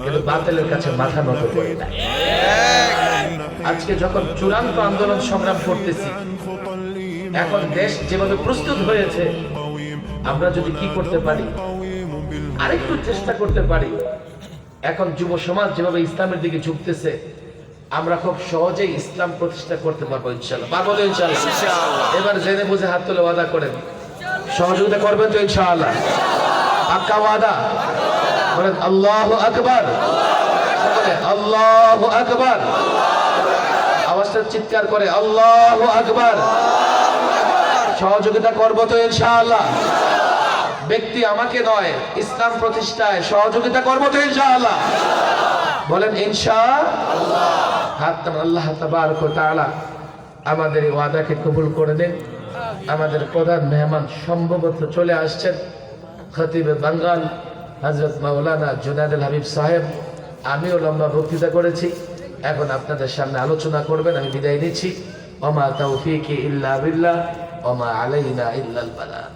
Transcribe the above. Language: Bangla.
কিন্তু বাতিলের কাছে মাথা নত করি না। আজকে যখন চূড়ান্ত আন্দোলন সংগ্রাম করতেছি, এখন দেশ যেভাবে প্রস্তুত হয়েছে, আমরা যদি কি করতে পারি, আরেকটু চেষ্টা করতে পারি। এখন যুব সমাজ যেভাবে ইসলামের দিকে ঝুঁকতেছে, আমরা খুব সহজেই ইসলাম প্রতিষ্ঠা করতে পারবো ইনশাআল্লাহ। পারবো তো ইনশাআল্লাহ? এবার জেনে বুঝে হাত তুলে ওয়াদা করেন, সহযোগিতা করবেন তো ইনশাআল্লাহ? পাক্কা ওয়াদা? বলেন আল্লাহু আকবার। আল্লাহু আকবার। আওয়াজটা চিৎকার করে আল্লাহু আকবার। সহযোগিতা করবো তো ইনশাআল্লাহ? ব্যক্তি আমাকে নয়, ইসলাম প্রতিষ্ঠায় সহযোগিতা করবো তো ইনশাআল্লাহ? বলেন ইনশাআল্লাহ। আল্লাহ তাবারক ওয়া তাআলা আমাদের এই ওয়াদাকে কবুল করে দেন। আমাদের প্রধান মেহমান সম্ভবত চলে আসছেন, খতিবে বাঙ্গাল হযরত মাওলানা জুনায়েদ হাবিব সাহেব। আমিও লম্বা বক্তৃতা করেছি, এখন আপনাদের সামনে আলোচনা করবেন। আমি বিদায় নিচ্ছি। ওমা তাওফীকি ইল্লা বিল্লাহ ওমা আলাইনা ইল্লাল বালাগ।